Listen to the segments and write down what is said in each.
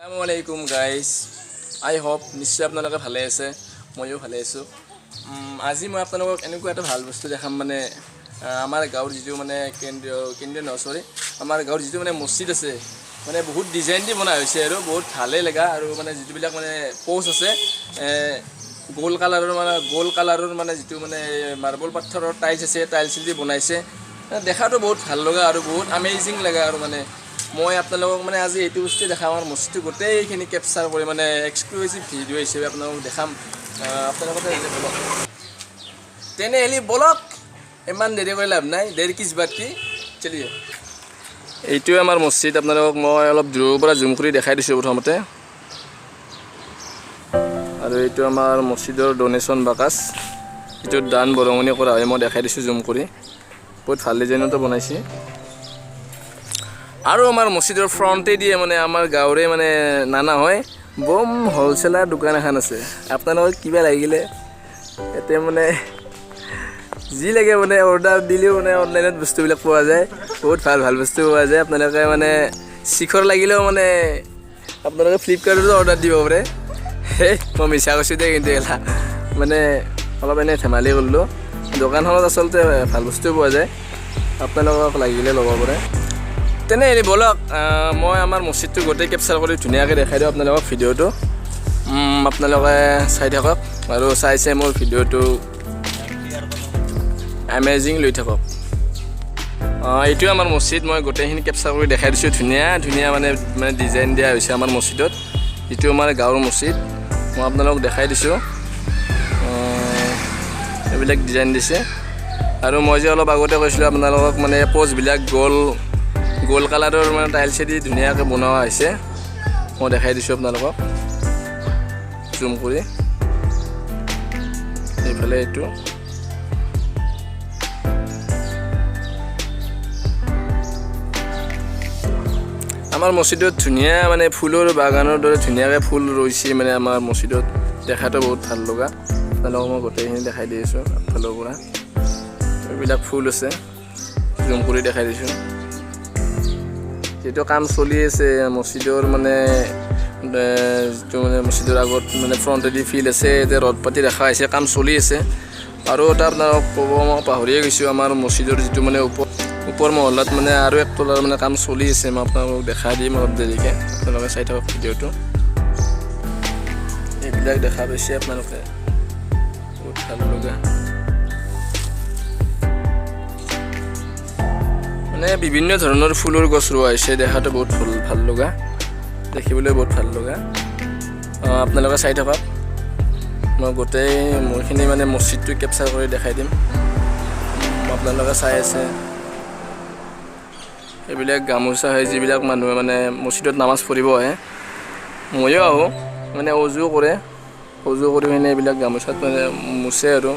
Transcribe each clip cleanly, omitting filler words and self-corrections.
আসসালামুআলাইকুম guys আই hope নিশ্চয় আপোনালোকে ভালে আছে ময়ো ভালে আছোঁ আজি মই আপোনালোকক এনেকুৱা এটা ভাল বস্তু দেখাম মানে আমাৰ গাঁৱৰ যিটো মানে কেন্দ্ৰীয় নচৰি আমাৰ গাঁৱৰ যিটো মানে মছজিদ আছে মানে বহুত ডিজাইন দি বনাই হৈছে আৰু বহুত ভালেই লগা আৰু মানে যিটোবিলাক মানে পোষ্ট আছে গোল কালাৰৰ মানে যিটো মানে মাৰ্বল পাথৰৰ টাইলছ আছে টাইলছ দি বনাইছে দেখাটো বহুত ভাল লগা আৰু বহুত আমেজিং লগা আৰু মানে মই আপোনালোকক মানে আজি এইটো বস্তু দেখাম আমাৰ মছজিদটো গোটেইখিনি কেপচাৰ কৰি মানে এক্সক্লুসিভ ভিডিঅ' হিচাপে আপোনালোকক দেখাম আপোনালোকে বলক তেনেহ'লে বলক ইমান দেৰি কৰি লাভ নাই দেৰি কিছ বাত কি চলিয়ে এইটোৱে আমাৰ মছজিদ আপোনালোকক মই অলপ দূৰৰ পৰা জুম কৰি দেখাই দিছোঁ প্ৰথমতে আৰু এইটো আমাৰ মছজিদৰ ডোনেশ্যন বাকচ এইটো দান বৰঙণি কৰা হয় মই দেখাই দিছোঁ জুম কৰি বহুত ভাল ডিজাইনতো বনাইছে আৰু আমাৰ মছজিদৰ ফ্ৰণ্টে দিয়ে মানে আমাৰ গাঁৱৰে মানে নানা হয় বম হ'লচেলাৰ দোকান এখন আছে আপোনালোকক কিবা লাগিলে এতে মানে যি লাগে মানে অৰ্ডাৰ দিলেও মানে অনলাইনত বস্তুবিলাক পোৱা যায় বহুত ভাল বস্তু পোৱা যায় আপোনালোকে মানে শিখৰ লাগিলেও মানে আপোনালোকে ফ্লিপকাৰ্টতো অৰ্ডাৰ দিব পাৰে মই মিছা কৈছোঁ দেই কিন্তু এলা মানে অলপ এনেই ধেমালি কৰিলোঁ দোকানখনত আচলতে ভাল বস্তু পোৱা যায় আপোনালোকক লাগিলে ল'ব পাৰে তেনেহ'লে বলক মই আমাৰ মছজিদটো গোটেই কেপচাৰ কৰি ধুনীয়াকৈ দেখাই দিওঁ আপোনালোকক ভিডিঅ'টো আপোনালোকে চাই থাকক আৰু চাই মোৰ ভিডিঅ'টো এমেজিং লৈ থাকক এইটোৱে আমাৰ মছজিদ মই গোটেইখিনি কেপচাৰ কৰি দেখাই দিছোঁ ধুনীয়া মানে ডিজাইন দিয়া হৈছে আমাৰ মছজিদত যিটো আমাৰ গাঁৱৰ মছজিদ মই আপোনালোকক দেখাই দিছোঁ এইবিলাক ডিজাইন দিছে আৰু মই যে অলপ আগতে কৈছিলোঁ আপোনালোকক মানে প'ষ্টবিলাক গোল কালাৰৰ মানে টাইলছেদি ধুনীয়াকৈ বনোৱা হৈছে মই দেখাই দিছোঁ আপোনালোকক জুম কৰি এইফালে এইটো আমাৰ মছজিদত ধুনীয়া মানে ফুলৰ বাগানৰ দৰে ধুনীয়াকৈ ফুল ৰৈছে মানে আমাৰ মছজিদত দেখাটো বহুত ভাল লগা আপোনালোকক মই গোটেইখিনি দেখাই দি আছোঁ আগফালৰ পৰা এইবিলাক ফুল আছে জুম কৰি দেখাই দিছোঁ যিটো কাম চলি আছে মছজিদৰ মানে যিটো মানে মছজিদৰ আগত মানে ফ্ৰণ্টেদি ফিল্ড আছে এতিয়া ৰদ পাতি ৰখা হৈছে কাম চলি আছে আৰু এটা আপোনালোকক ক'ব মই পাহৰিয়ে গৈছোঁ আমাৰ মছজিদৰ যিটো মানে ওপৰ মহলাত মানে আৰু এক তলাৰ মানে কাম চলি আছে মই আপোনালোকক দেখাই দিম অলপ দেৰিকৈ আপোনালোকে চাই থাকক ভিডিঅ'টো এইবিলাক দেখা পাইছে আপোনালোকে বহুত ভাল লগা মানে বিভিন্ন ধৰণৰ ফুলৰ গছ ৰোৱা হৈছে দেখাটো বহুত ভাল লগা দেখিবলৈ বহুত ভাল লগা আপোনালোকে চাই থাকক মই গোটেই মোৰখিনি মানে মছজিদটো কেপচাৰ কৰি দেখাই দিম আপোনালোকে চাই আছে এইবিলাক গামোচা হয় যিবিলাক মানুহে মানে মছজিদত নামাজ পঢ়িব আহে ময়ো আহোঁ মানে অজু কৰি পিনে এইবিলাক গামোচাত মানে মুচে আৰু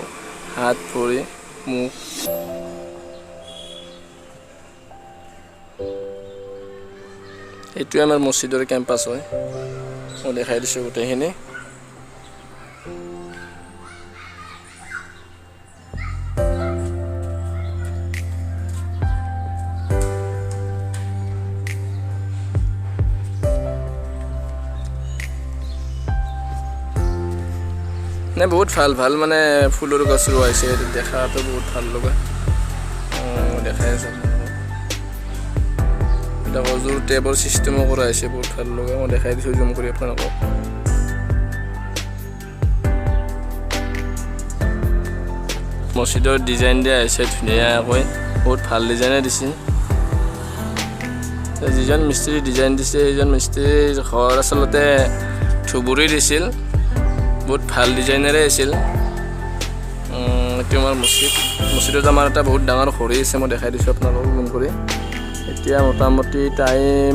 হাত ভৰি মুখ এইটোৱে আমাৰ মছজিদৰ কেম্পাছ হয় মই দেখাই দিছোঁ গোটেইখিনি মানে বহুত ভাল মানে ফুলৰ গছ ৰোৱা হৈছে দেখাটো বহুত ভাল লগা দেখাই আছোঁ এটা অজুৰ টেবৰ চিষ্টেমো কৰা হৈছে বহুত ভাল লগা মই দেখাই দিছোঁ জুম কৰি আপোনালোকক মছজিদৰ ডিজাইন দিয়া হৈছে ধুনীয়াকৈ বহুত ভাল ডিজাইনে দিছে যিজন মিস্ত্ৰী ডিজাইন দিছে সেইজন মিস্ত্ৰীৰ ঘৰ আচলতে ধুবুৰী দিছিল বহুত ভাল ডিজাইনেৰে আছিল এইটো আমাৰ মছজিদত আমাৰ এটা বহুত ডাঙৰ ঘড়ী আছে মই দেখাই দিছোঁ আপোনালোকক জুম কৰি এতিয়া মোটামুটি টাইম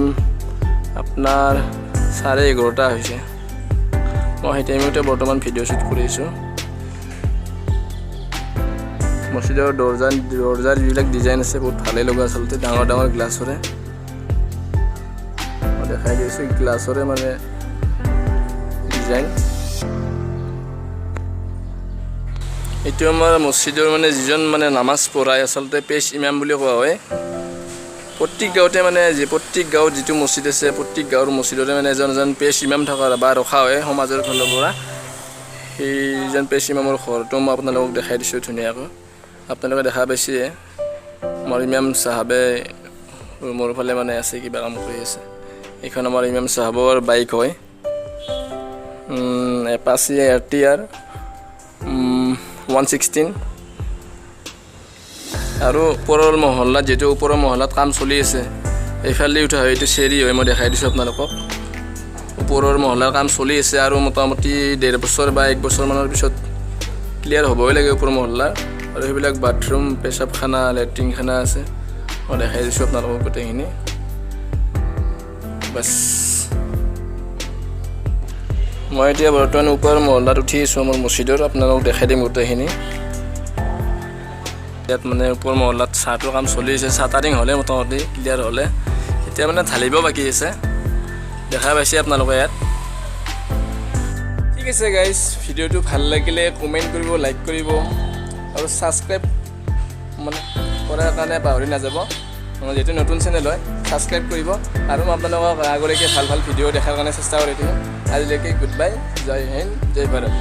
আপোনাৰ 11:30 হৈছে মই সেই টাইমতে বৰ্তমান ভিডিঅ' শ্বুট কৰি আছোঁ মছজিদৰ দৰ্জাৰ যিবিলাক ডিজাইন আছে বহুত ভালেই লগা আচলতে ডাঙৰ গ্লাছৰে মই দেখাই দিছোঁ গ্লাছৰে মানে ডিজাইন এইটো আমাৰ মছজিদৰ মানে যিজন মানে নামাজ পঢ়ায় আচলতে পেজ ইমাম বুলি কোৱা হয় প্ৰত্যেক গাঁৱতে মানে প্ৰত্যেক গাঁৱত যিটো মছজিদ আছে প্ৰত্যেক গাঁৱৰ মছজিদতে মানে এজন পেছ ইমাম থকা বা ৰখা হয় সমাজৰ ফালৰ পৰা সেইজন পেছ ইমামৰ ঘৰটো মই আপোনালোকক দেখাই দিছোঁ ধুনীয়াকৈ আপোনালোকে দেখা পাইছে আমাৰ ইমাম চাহাবে ৰুমৰ ফালে মানে আছে কিবা কাম কৰি আছে এইখন আমাৰ ইমাম চাহাবৰ বাইক হয় এপাচি RTR 116 আৰু ওপৰৰ মহল্লাত যেটো ওপৰৰ মহল্লাত কাম চলি আছে এইফালে উঠা হয় এইটো চেৰি হয় মই দেখাই দিছোঁ আপোনালোকক ওপৰৰ মহল্লাৰ কাম চলি আছে আৰু মোটামুটি 1.5 বছৰ বা 1 বছৰ মানৰ পিছত ক্লিয়াৰ হ'বই লাগে ওপৰৰ মহল্লাৰ আৰু সেইবিলাক বাথৰুম পেচাবখানা লেট্ৰিন খানা আছে মই দেখাই দিছোঁ আপোনালোকক গোটেইখিনি বাছ মই এতিয়া বৰ্তমান ওপৰৰ মহল্লাত উঠি আছোঁ মোৰ মছজিদৰ আপোনালোকক দেখাই দিম গোটেইখিনি ইয়াত মানে ওপৰ মহল্লাত চাহটোৰ কাম চলি আছে চাটাৰিং হ'লে মোটামুটি ক্লিয়াৰ হ'লে এতিয়া মানে ঢালিব বাকী আছে দেখা পাইছে আপোনালোকে ইয়াত ঠিক আছে গাইজ ভিডিঅ'টো ভাল লাগিলে কমেণ্ট কৰিব লাইক কৰিব আৰু ছাবস্ক্ৰাইব মানে কৰাৰ কাৰণে পাহৰি নাযাব যেহেতু নতুন চেনেল হয় ছাবস্ক্ৰাইব কৰিব আৰু মই আপোনালোকক আগলৈকে ভাল ভাল ভিডিঅ' দেখাৰ কাৰণে চেষ্টা কৰি থাকিম আজিলৈকে গুড বাই জয় হিন্দ জয় ভাৰত